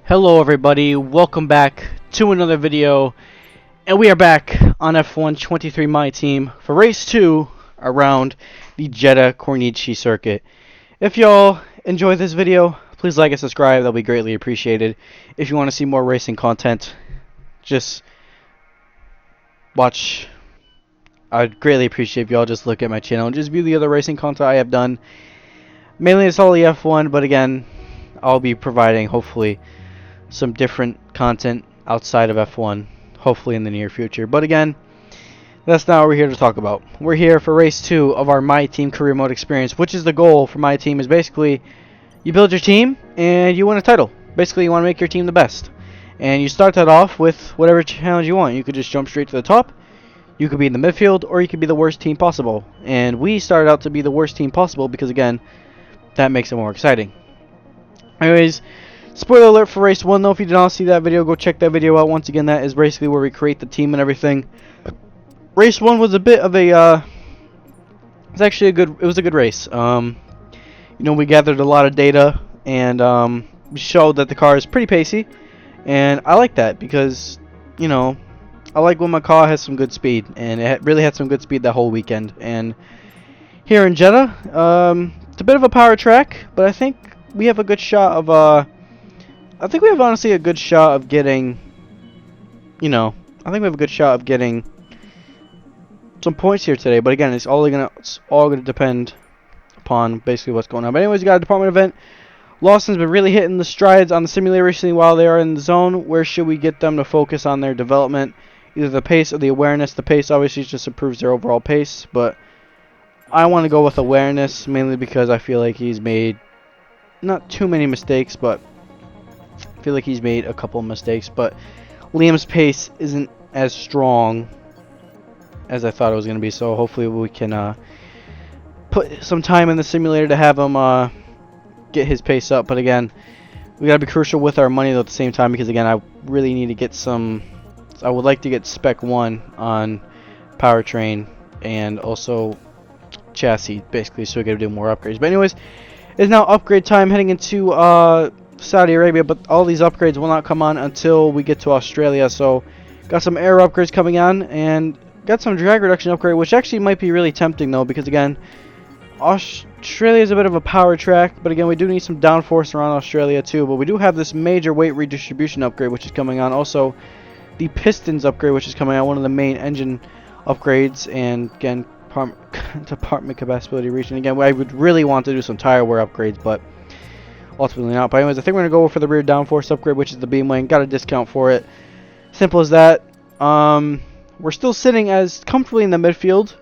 Hello everybody, welcome back to another video, and we are back on F1 23 My Team for race 2 around the Jeddah Corniche circuit. If y'all enjoy this video, please like and subscribe, that'll be greatly appreciated. If you want to see more racing content, just watch. I'd greatly appreciate if y'all just look at my channel and just view the other racing content I have done. Mainly it's all the F1, but again, I'll be providing hopefully some different content outside of F1, hopefully in the near future. But again, that's not what we're here to talk about. We're here for race 2 of our My Team career mode experience, which is the goal for My Team. Is basically you build your team and you win a title. Basically, you want to make your team the best, and you start that off with whatever challenge you want. You could just jump straight to the top, you could be in the midfield, or you could be the worst team possible. And we started out to be the worst team possible because again, that makes it more exciting. Anyways, spoiler alert for race 1 though. If you did not see that video, go check that video out. Once again, that is basically where we create the team and everything. Race 1 was a bit of a it's actually it was a good race. You know, we gathered a lot of data and we showed that the car is pretty pacey, and I like that because, you know, I like when my car has some good speed, and it really had some good speed that whole weekend. And here in Jeddah, it's a bit of a power track, but I think we have a good shot of I think we have honestly a good shot of getting, you know, I think we have a good shot of getting some points here today. But again, it's all gonna depend upon basically what's going on. But anyways, you got a department event. Lawson's been really hitting the strides on the simulator recently while they are in the zone. Where should we get them to focus on their development? Either the pace or the awareness. The pace obviously just improves their overall pace, but I want to go with awareness mainly because I feel like he's made not too many mistakes, but I feel like he's made a couple of mistakes. But Liam's pace isn't as strong as I thought it was going to be, so hopefully we can put some time in the simulator to have him get his pace up. But again, we got to be crucial with our money though at the same time, because again, I really need to get some. I would like to get Spec 1 on powertrain and also chassis, basically, so we can do more upgrades. But anyways, it's now upgrade time heading into Saudi Arabia, but all these upgrades will not come on until we get to Australia. So got some air upgrades coming on and got some drag reduction upgrade, which actually might be really tempting though, because again, Australia is a bit of a power track, but again, we do need some downforce around Australia too. But we do have this major weight redistribution upgrade which is coming on, also the pistons upgrade which is coming out, one of the main engine upgrades, and again, department capacity region. Again, I would really want to do some tire wear upgrades, but ultimately not. But anyways, I think we're going to go for the rear downforce upgrade, which is the beam wing. Got a discount for it. Simple as that. We're still sitting as comfortably in the midfield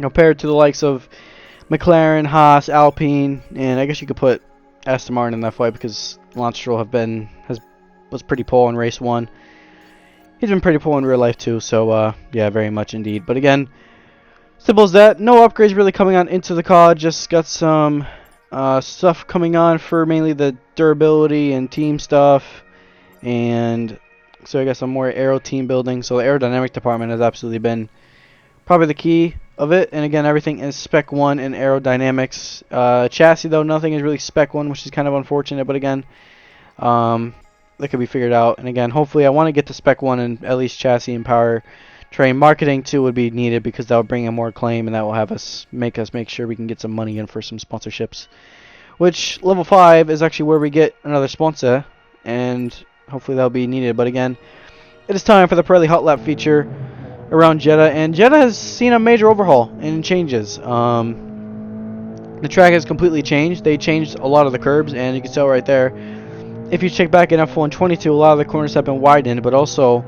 compared to the likes of McLaren, Haas, Alpine, and I guess you could put Aston Martin in that fight because Lance Stroll was pretty poor in race 1. He's been pretty poor in real life too, so yeah, very much indeed. But again, simple as that. No upgrades really coming on into the car. Just got some stuff coming on for mainly the durability and team stuff, and so I got some more aero team building. So the aerodynamic department has absolutely been probably the key of it. And again, everything is Spec 1 in aerodynamics. Chassis though, nothing is really Spec 1, which is kind of unfortunate. But again, that could be figured out. And again, hopefully I want to get to Spec 1 and at least chassis and power train. Marketing too would be needed because that will bring in more acclaim, and that will have us make sure we can get some money in for some sponsorships, which level 5 is actually where we get another sponsor, and hopefully that'll be needed. But again, it is time for the Pirelli Hot Lap feature around Jeddah, and Jeddah has seen a major overhaul and changes. The track has completely changed. They changed a lot of the curbs, and you can tell right there, if you check back in F1 22, a lot of the corners have been widened, but also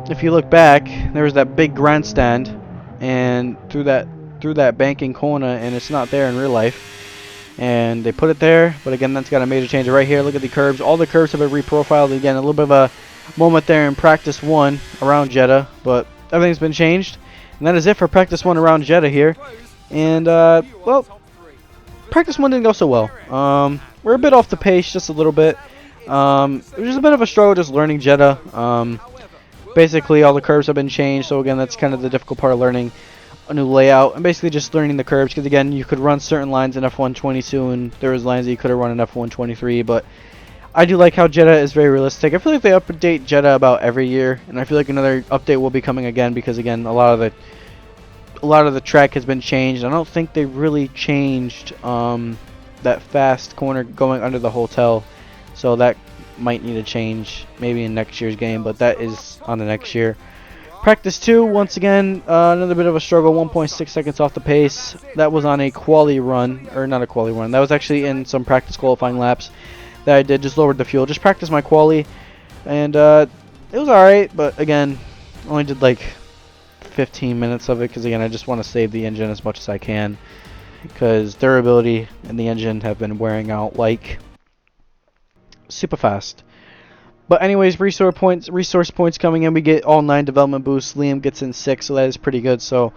if you look back, there was that big grandstand and through that banking corner, and it's not there in real life, and they put it there. But again, that's got a major change right here. Look at the curbs. All the curbs have been reprofiled. Again, a little bit of a moment there in practice 1 around Jeddah, but everything's been changed, and that is it for practice 1 around Jeddah here. And well, practice 1 didn't go so well. We're a bit off the pace, just a little bit. It was just a bit of a struggle just learning Jeddah. Basically, all the curves have been changed, so again, that's kind of the difficult part of learning a new layout, and basically just learning the curbs, because again, you could run certain lines in F1 22, and there was lines that you could have run in F1 23, but I do like how Jeddah is very realistic. I feel like they update Jeddah about every year, and I feel like another update will be coming again because again, a lot of the track has been changed. I don't think they really changed that fast corner going under the hotel, so that might need a change maybe in next year's game, but that is on the next year. Practice 2, once again, another bit of a struggle, 1.6 seconds off the pace. That was on a quali run, or not a quali run, that was actually in some practice qualifying laps that I did, just lowered the fuel, just practiced my quali, and it was alright, but again, only did like 15 minutes of it, because again, I just want to save the engine as much as I can, because durability and the engine have been wearing out like super fast. But anyways, resource points coming in. We get all 9 development boosts. Liam gets in 6, so that is pretty good. So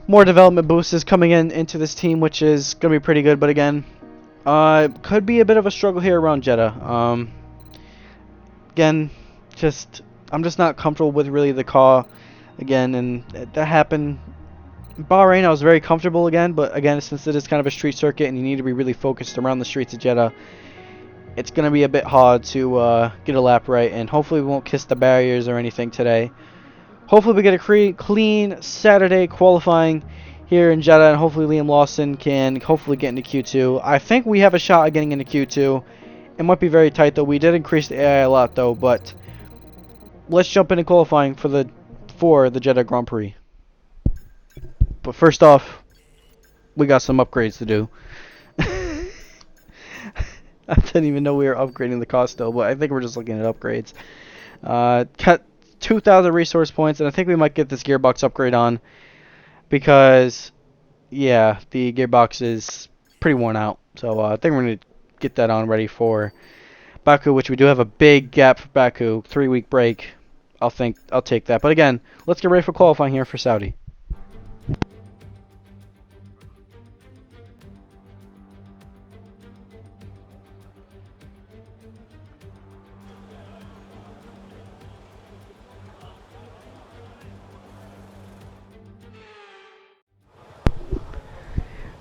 more development boosts is coming in into this team, which is gonna be pretty good. But again, could be a bit of a struggle here around Jeddah. Again, I'm just not comfortable with really the car again, and that happened. In Bahrain, I was very comfortable again, but again, since it is kind of a street circuit and you need to be really focused around the streets of Jeddah, it's going to be a bit hard to get a lap right, and hopefully we won't kiss the barriers or anything today. Hopefully we get a clean Saturday qualifying here in Jeddah, and hopefully Liam Lawson can hopefully get into Q2. I think we have a shot at getting into Q2. It might be very tight though. We did increase the AI a lot though, but let's jump into qualifying for the Jeddah Grand Prix. But first off, we got some upgrades to do. I didn't even know we were upgrading the car still, but I think we're just looking at upgrades. Cut 2,000 resource points, and I think we might get this gearbox upgrade on because, yeah, the gearbox is pretty worn out. So I think we're going to get that on ready for Baku, which we do have a big gap for Baku, 3-week break. I'll take that. But again, let's get ready for qualifying here for Saudi.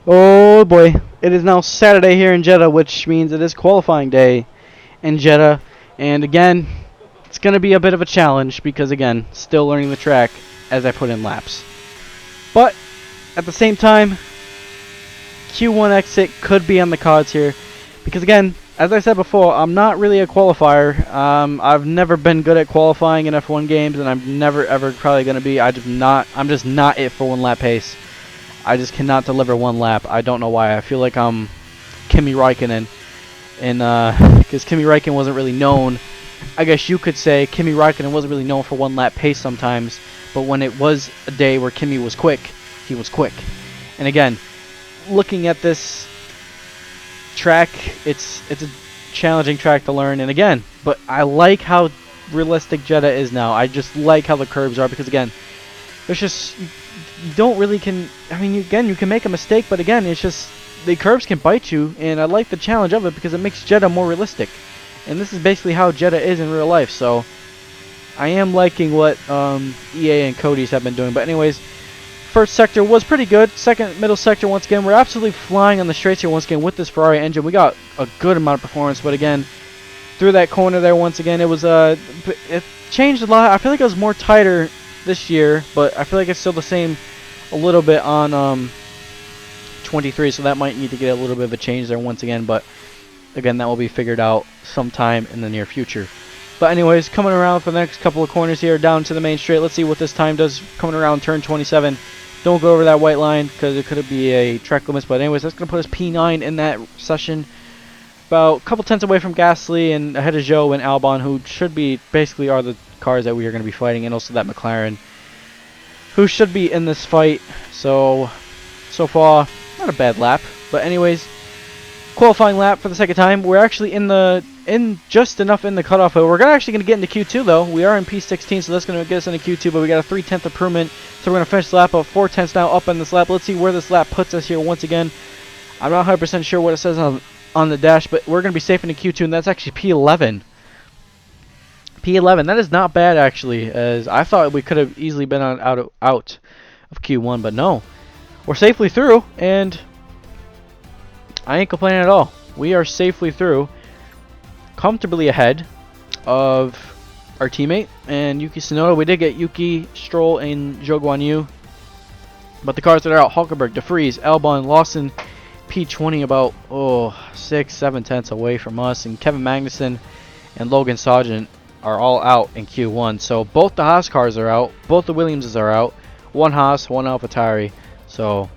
Oh boy, it is now Saturday here in Jeddah, which means it is qualifying day in Jeddah. And again, it's going to be a bit of a challenge because again, still learning the track as I put in laps. But at the same time, Q1 exit could be on the cards here because again, as I said before, I'm not really a qualifier. I've never been good at qualifying in F1 games, and I'm never ever probably going to be. I'm just not it for 1 lap pace. I just cannot deliver 1 lap. I don't know why. I feel like I'm Kimi Räikkönen, and because Kimi Räikkönen wasn't really known, I guess you could say Kimi Räikkönen wasn't really known for 1 lap pace sometimes, but when it was a day where Kimi was quick, he was quick. And again, looking at this track, it's a challenging track to learn, and again, but I like how realistic Jeddah is now. I just like how the curves are because again, there's just you don't really I mean, again, you can make a mistake, but again, it's just the curves can bite you, and I like the challenge of it because it makes Jeddah more realistic. And this is basically how Jeddah is in real life, so I am liking what EA and Cody's have been doing. But anyways, first sector was pretty good. Second, middle sector, once again, we're absolutely flying on the straights here once again with this Ferrari engine. We got a good amount of performance, but again, through that corner there once again, it was it changed a lot. I feel like it was more tighter this year, but I feel like it's still the same a little bit on 23, so that might need to get a little bit of a change there once again, but again, that will be figured out sometime in the near future. But anyways, coming around for the next couple of corners here down to the main straight. Let's see what this time does coming around turn 27. Don't go over that white line because it could be a track limit, but anyways, that's going to put us P9 in that session, about a couple tenths away from Gasly and ahead of Zhou and Albon, who should be basically are the cars that we are going to be fighting, and also that McLaren, who should be in this fight. So far, not a bad lap. But anyways, qualifying lap for the second time. We're actually in just enough in the cutoff. We're actually going to get into Q2 though. We are in P16, so that's going to get us into Q2. But we got a 3/10 improvement, so we're going to finish the lap up 4/10 now up in this lap. Let's see where this lap puts us here once again. I'm not 100% sure what it says on the dash, but we're going to be safe into Q2, and that's actually P11. P11, that is not bad actually, as I thought we could have easily been out of Q1, but no. We're safely through, and I ain't complaining at all. We are safely through. comfortably ahead of our teammate and Yuki Tsunoda. We did get Yuki, Stroll, and Zhou Guanyu. But the cars that are out, Hulkenberg, De Vries, Albon, Lawson, P20 about 6-7 tenths away from us, and Kevin Magnussen and Logan Sargent are all out in Q1. So both the Haas cars are out, both the Williamses are out, one Haas, one AlphaTauri. So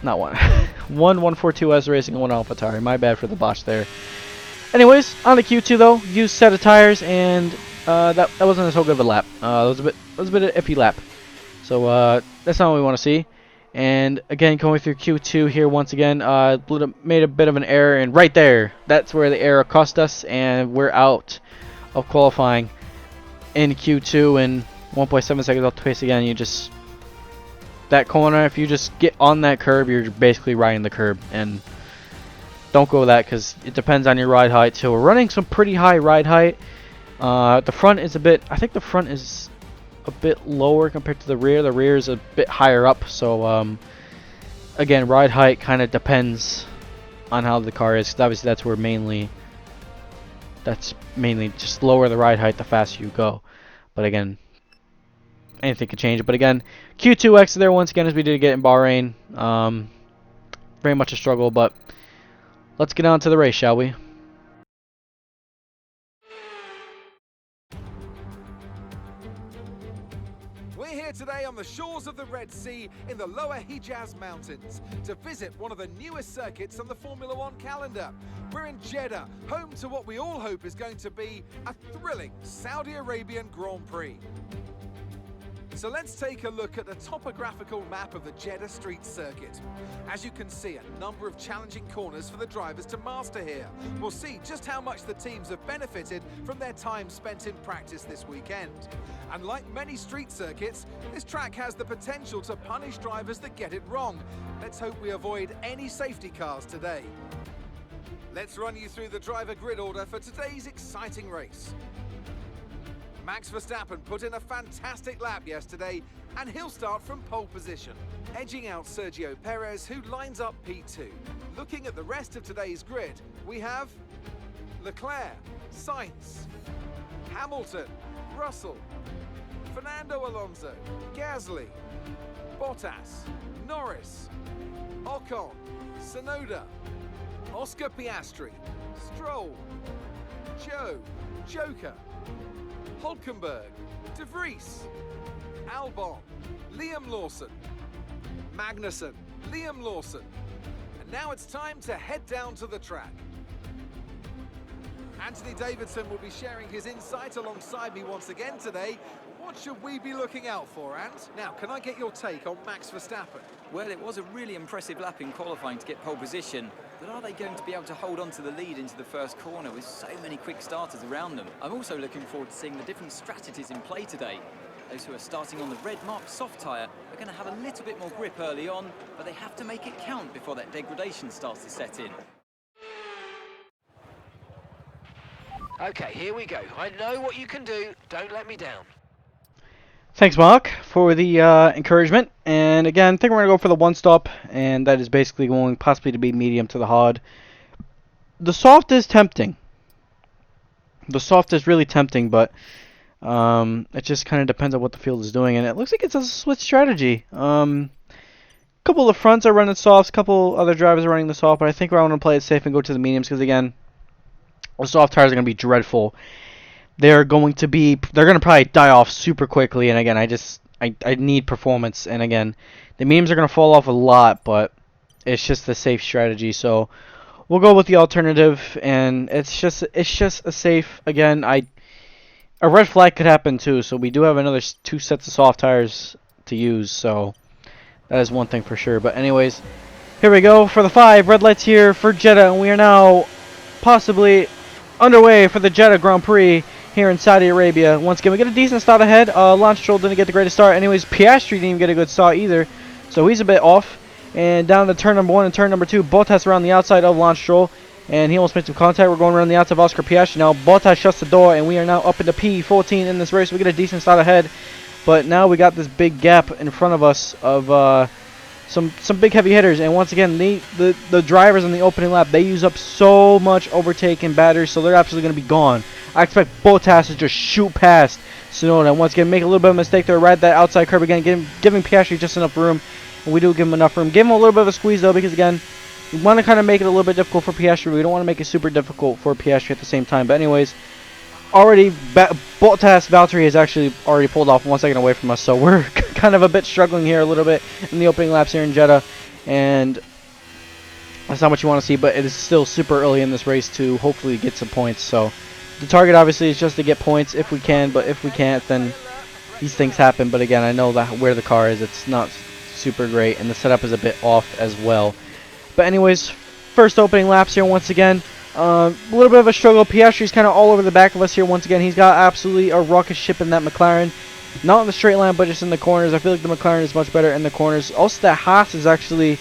not one, one 142S Racing and one AlphaTauri. My bad for the botch there. Anyways, on the Q2 though, used set of tires, and that wasn't so good of a lap. It was a bit of an iffy lap. So that's not what we want to see. And again, going through Q2 here once again, made a bit of an error, and right there, that's where the error cost us, and we're out of qualifying in Q2 in 1.7 seconds off the pace again. You just, that corner, if you just get on that curb, you're basically riding the curb, and don't go that because it depends on your ride height. So we're running some pretty high ride height. The front is I think the front is a bit lower compared to the rear. The rear is a bit higher up, so again, ride height kind of depends on how the car is, 'cause obviously that's mainly just lower the ride height the faster you go. But again, anything can change. But again, Q2X there once again, as we did get in Bahrain. Very much a struggle, but let's get on to the race, shall we? We're here today on the shores of the Red Sea in the lower Hijaz Mountains to visit one of the newest circuits on the Formula One calendar. We're in Jeddah, home to what we all hope is going to be a thrilling Saudi Arabian Grand Prix. So let's take a look at the topographical map of the Jeddah Street Circuit. As you can see, a number of challenging corners for the drivers to master here. We'll see just how much the teams have benefited from their time spent in practice this weekend. And like many street circuits, this track has the potential to punish drivers that get it wrong. Let's hope we avoid any safety cars today. Let's run you through the driver grid order for today's exciting race. Max Verstappen put in a fantastic lap yesterday, and he'll start from pole position, edging out Sergio Perez, who lines up P2. Looking at the rest of today's grid, we have Leclerc, Sainz, Hamilton, Russell, Fernando Alonso, Gasly, Bottas, Norris, Ocon, Tsunoda, Oscar Piastri, Stroll, Joker, Hulkenberg, De Vries, Albon, Liam Lawson, Magnussen, Liam Lawson. And now it's time to head down to the track. Anthony Davidson will be sharing his insight alongside me once again today. What should we be looking out for, Ant? Now, can I get your take on Max Verstappen? Well, it was a really impressive lap in qualifying to get pole position, but are they going to be able to hold on to the lead into the first corner with so many quick starters around them? I'm also looking forward to seeing the different strategies in play today. Those who are starting on the red marked soft tyre are going to have a little bit more grip early on, but they have to make it count before that degradation starts to set in. Okay, here we go. I know what you can do. Don't let me down. Thanks, Mark, for the encouragement. And again, I think we're going to go for the one stop, and that is basically going possibly to be medium to the hard. The soft is tempting. The soft is really tempting, but it just kind of depends on what the field is doing. And it looks like it's a switch strategy. A couple of the fronts are running softs, a couple other drivers are running the soft, but I think we're going to play it safe and go to the mediums because, again, the soft tires are going to be dreadful. They're going to probably die off super quickly, and again, I need performance, and again, the mediums are going to fall off a lot, but it's just the safe strategy, so we'll go with the alternative, and it's just a safe, again, a red flag could happen too, so we do have another 2 sets of soft tires to use, so that is one thing for sure. But anyways, here we go for the 5 red lights here for Jeddah, and we are now possibly underway for the Jeddah Grand Prix here in Saudi Arabia. Once again, we get a decent start ahead. Lance Stroll didn't get the greatest start. Anyways, Piastri didn't even get a good start either, so he's a bit off. And down to turn number 1 and turn number 2, Bottas around the outside of Lance Stroll, and he almost made some contact. We're going around the outside of Oscar Piastri now. Bottas shuts the door, and we are now up into P14 in this race. We get a decent start ahead, but now we got this big gap in front of us of some big heavy hitters. And once again, the drivers on the opening lap, they use up so much overtake and battery, so they're absolutely going to be gone. I expect Bottas to just shoot past Tsunoda, and once again make a little bit of a mistake there, ride that outside curb again, giving Piastri just enough room, and we do give him enough room. Give him a little bit of a squeeze though, because again, we want to kind of make it a little bit difficult for Piastri. We don't want to make it super difficult for Piastri at the same time. But anyways, already Bottas Valtteri is actually already pulled off 1 second away from us, so we're kind of a bit struggling here a little bit in the opening laps here in Jeddah, and that's not what you want to see. But it is still super early in this race to hopefully get some points. So the target obviously is just to get points if we can, but if we can't, then these things happen. But again, I know that where the car is, it's not super great, and the setup is a bit off as well. But anyways, first opening laps here once again. A little bit of a struggle. Piastri's kind of all over the back of us here once again. He's got absolutely a rocket ship in that McLaren. Not in the straight line, but just in the corners. I feel like the McLaren is much better in the corners. Also, that Haas is actually...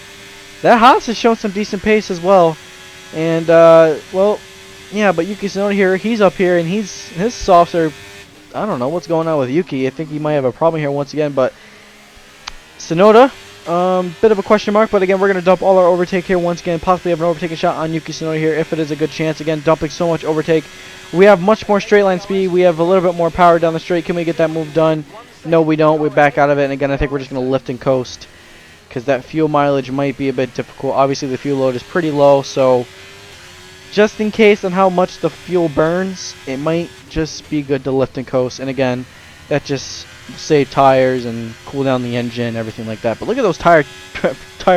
That Haas has shown some decent pace as well. And, well, yeah, but Yuki Tsunoda here, he's up here, and his softs are... I don't know what's going on with Yuki. I think he might have a problem here once again, but... Tsunoda... bit of a question mark, but again, we're going to dump all our overtake here once again, possibly have an overtaking shot on Yuki Tsunoda here if it is a good chance. Again, dumping so much overtake. We have much more straight line speed. We have a little bit more power down the straight. Can we get that move done? No, we don't. We're back out of it, and again, I think we're just going to lift and coast because that fuel mileage might be a bit difficult. Obviously, the fuel load is pretty low, so just in case on how much the fuel burns, it might just be good to lift and coast, and again, that just save tires and cool down the engine, everything like that. But look at those tire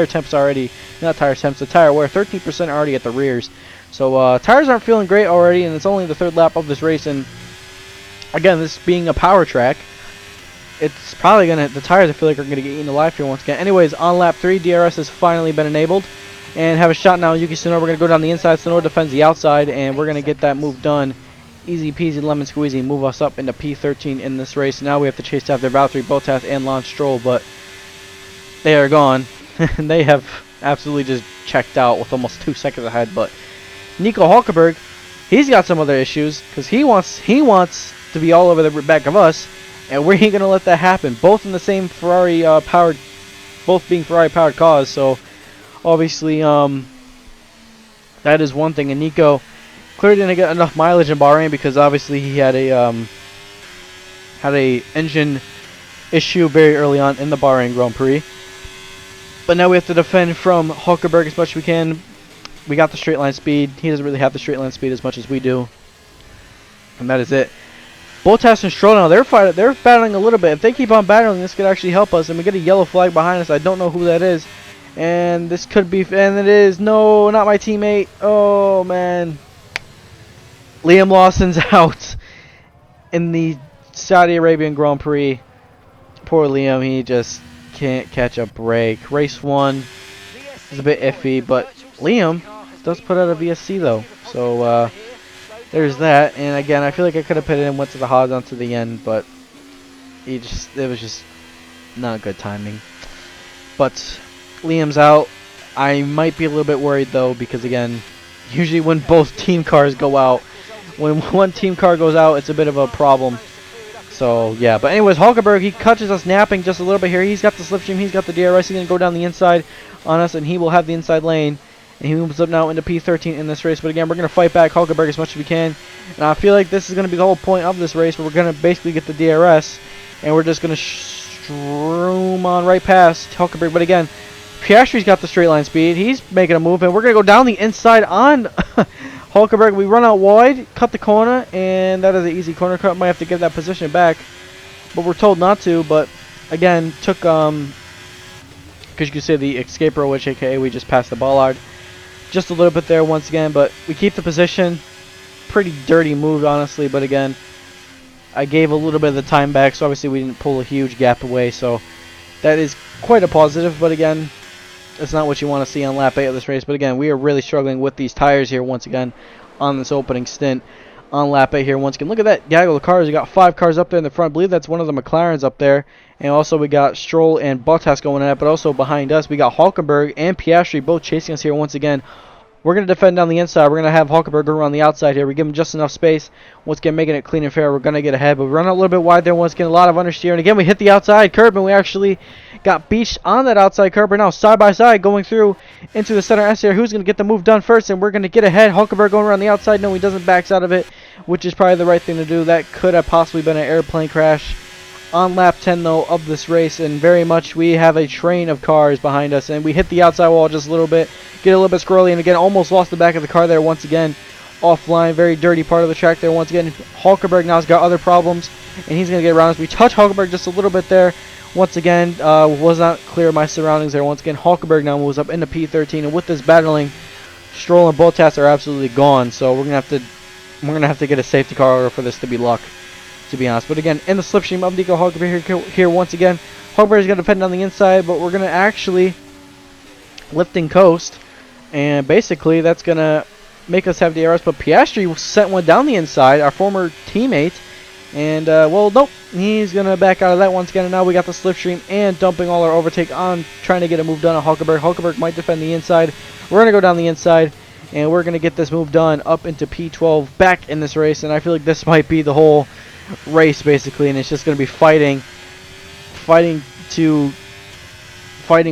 temps already. Not tire temps, the tire wear. 13% already at the rears. So tires aren't feeling great already, and it's only the third lap of this race. And again, this being a power track, it's probably gonna, the tires I feel like are gonna get eaten alive here once again. Anyways, on lap 3, DRS has finally been enabled, and have a shot now. Yuki Tsunoda, we're gonna go down the inside. Tsunoda defends the outside, and we're gonna get that move done. Easy peasy lemon squeezy, move us up into P13 in this race. Now we have to chase after Valtteri Bottas and Lance Stroll, but they are gone. They have absolutely just checked out with almost 2 seconds ahead. But Nico Hulkenberg, he's got some other issues because he wants to be all over the back of us, and we ain't gonna let that happen. Both in the same Ferrari powered, both being Ferrari powered cars. So obviously, that is one thing. And Nico clearly didn't get enough mileage in Bahrain because obviously he had a engine issue very early on in the Bahrain Grand Prix. But now we have to defend from Hulkenberg as much as we can. We got the straight line speed. He doesn't really have the straight line speed as much as we do, and that is it. Bottas and Stroll now they're battling a little bit. If they keep on battling, this could actually help us. And we get a yellow flag behind us. I don't know who that is, and this could be. And it is no, not my teammate. Oh man. Liam Lawson's out in the Saudi Arabian Grand Prix. Poor Liam, he just can't catch a break. Race 1 is a bit iffy, but Liam does put out a VSC though. So there's that. And again, I feel like I could have put it in, went to the Haas onto the end, but it was just not good timing. But Liam's out. I might be a little bit worried though, because again, usually when both team cars go out, when one team car goes out, it's a bit of a problem. So, yeah. But anyways, Hulkenberg, he catches us napping just a little bit here. He's got the slipstream. He's got the DRS. He's going to go down the inside on us, and he will have the inside lane. And he moves up now into P13 in this race. But again, we're going to fight back Hulkenberg as much as we can. And I feel like this is going to be the whole point of this race, where we're going to basically get the DRS, and we're just going to stream on right past Hulkenberg. But again, Piastri's got the straight line speed. He's making a move, and we're going to go down the inside on Hulkenberg. We run out wide, cut the corner, and that is an easy corner cut. Might have to give that position back, but we're told not to. But again, took because you could say the escape row, which aka we just passed the bollard just a little bit there once again. But we keep the position. Pretty dirty move, honestly. But again, I gave a little bit of the time back, so obviously we didn't pull a huge gap away. So that is quite a positive. But again, that's not what you want to see on lap 8 of this race. But again, we are really struggling with these tires here once again on this opening stint on lap 8 here once again. Look at that gaggle of cars. We got 5 cars up there in the front. I believe that's one of the McLarens up there. And also we got Stroll and Bottas going at it. But also behind us, we got Hulkenberg and Piastri both chasing us here once again. We're going to defend down the inside. We're going to have Hulkenberg go around the outside here. We give him just enough space. Once again, making it clean and fair. We're going to get ahead, but we run out a little bit wide there. Once again, a lot of understeer. And again, we hit the outside curb, and we actually got beached on that outside curb. We're now side by side going through into the center S here. Who's going to get the move done first? And we're going to get ahead. Hulkenberg going around the outside. No, he doesn't backs out of it, which is probably the right thing to do. That could have possibly been an airplane crash on lap 10, though, of this race. And very much we have a train of cars behind us. And we hit the outside wall just a little bit. Get a little bit squirrely, and again, almost lost the back of the car there once again. Offline, very dirty part of the track there once again. Hulkenberg now has got other problems, and he's going to get around us. We touch Hulkenberg just a little bit there. Once again, was not clear of my surroundings there. Once again, Hulkenberg now moves up into P13, and with this battling, Stroll and Bottas are absolutely gone. So we're gonna have to get a safety car order for this to be luck, to be honest. But again, in the slipstream of Nico Hulkenberg here once again. Hulkenberg is going to defend on the inside, but we're going to actually lift and coast. And basically, that's going to make us have DRS. But Piastri sent one down the inside, our former teammate. And, well, nope. He's going to back out of that once again. And now we got the slipstream and dumping all our overtake on, trying to get a move done on Hulkenberg. Hulkenberg might defend the inside. We're going to go down the inside. And we're going to get this move done up into P12 back in this race. And I feel like this might be the whole race, basically. And it's just going to be fighting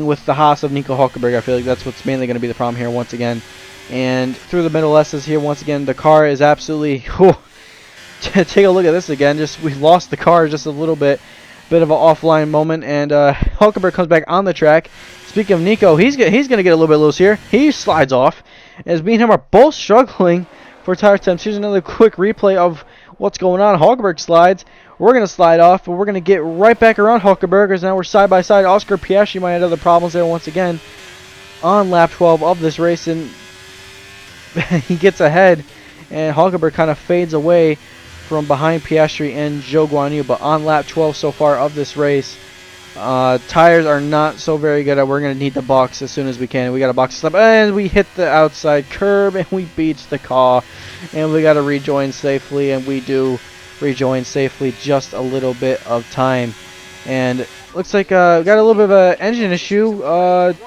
with the Haas of Nico Hulkenberg. I feel like that's what's mainly going to be the problem here once again. And through the middle S's here once again, the car is absolutely... Whew, take a look at this again. We lost the car just a little bit. Bit of an offline moment. And Hulkenberg comes back on the track. Speaking of Nico, he's going to get a little bit loose here. He slides off. As me and him are both struggling for tire temps. Here's another quick replay of what's going on. Hulkenberg slides. We're going to slide off, but we're going to get right back around Hulkenberg, as now we're side by side. Oscar Piastri might have other problems there once again on lap 12 of this race, and he gets ahead, and Hulkenberg kind of fades away from behind Piastri and Zhou Guanyu. But on lap 12 so far of this race, tires are not so very good. We're going to need the box as soon as we can. We got a box stop, and we hit the outside curb, and we beach the car, and we got to rejoin safely, and we do rejoin safely. Just a little bit of time, and looks like we got a little bit of an engine issue.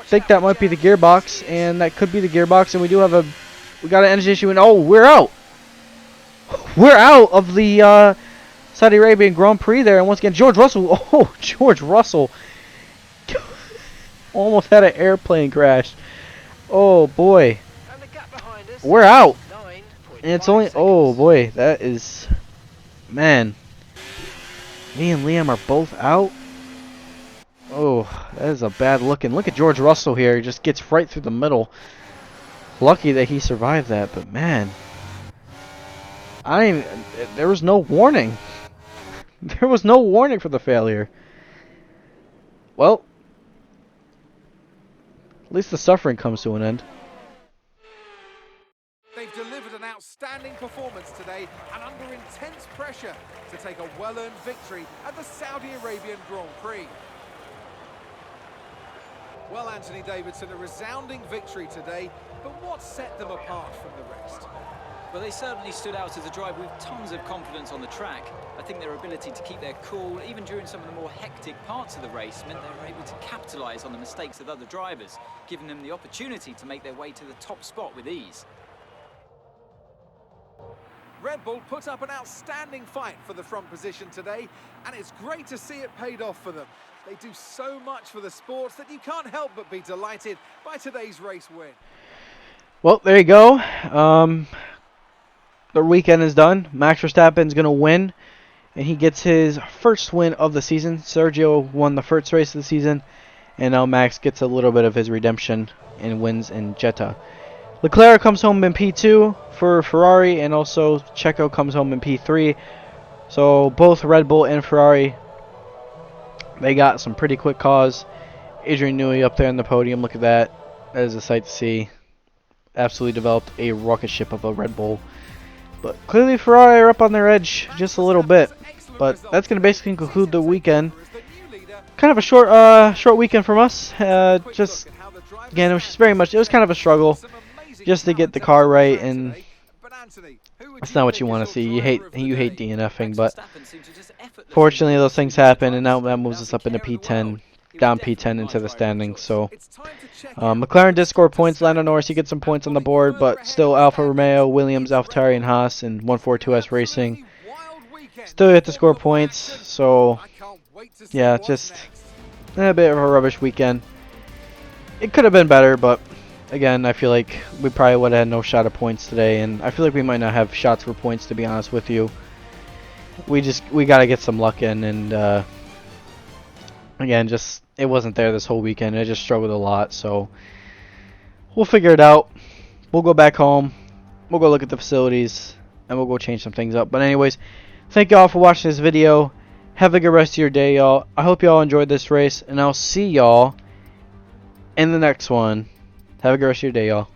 Think that might be the gearbox, and that could be the gearbox, and we got an engine issue, and oh, we're out of the Saudi Arabian Grand Prix there. And once again, George Russell almost had an airplane crash. Oh boy, And the gap behind us, we're out, 9.5 and it's only, oh boy, that is, man, me and Liam are both out. Oh, that is a bad looking. Look at George Russell here. He just gets right through the middle. Lucky that he survived that, but man, there was no warning. There was no warning for the failure. Well, at least the suffering comes to an end. They've delivered an outstanding performance today and under intense pressure to take a well-earned victory at the Saudi Arabian Grand Prix. Well, Anthony Davidson, a resounding victory today, but what set them apart from the rest? Well, they certainly stood out as a driver with tons of confidence on the track. I think their ability to keep their cool, even during some of the more hectic parts of the race, meant they were able to capitalise on the mistakes of other drivers, giving them the opportunity to make their way to the top spot with ease. Red Bull put up an outstanding fight for the front position today, and it's great to see it paid off for them. They do so much for the sports that you can't help but be delighted by today's race win. Well, there you go. The weekend is done. Max Verstappen's going to win, and he gets his first win of the season. Sergio won the first race of the season, and now Max gets a little bit of his redemption and wins in Jeddah. Leclerc comes home in P2 for Ferrari, and also Checo comes home in P3. So both Red Bull and Ferrari, they got some pretty quick cars. Adrian Newey up there on the podium. Look at that. That is a sight to see. Absolutely developed a rocket ship of a Red Bull. But clearly Ferrari are up on their edge just a little bit. But that's going to basically conclude the weekend. Kind of a short weekend from us. Just, again, it was just very much, it was kind of a struggle just to get the car right, and that's not what you want to see. You hate DNFing, but fortunately those things happen, and now that moves us up into P10. down P10 into the standings. So McLaren did score points. Lando Norris, he gets some points on the board, but still Alfa Romeo, Williams, AlphaTauri, and Haas, and 142S Racing still have to score points. So yeah, just a bit of a rubbish weekend. It could have been better, but again, I feel like we probably would have had no shot at points today, and I feel like we might not have shots for points, to be honest with you. We got to get some luck in, and again, just it wasn't there this whole weekend. I just struggled a lot, so we'll figure it out. We'll go back home. We'll go look at the facilities, and we'll go change some things up. But anyways, thank y'all for watching this video. Have a good rest of your day, y'all. I hope y'all enjoyed this race, and I'll see y'all in the next one. Have a good rest of your day, y'all.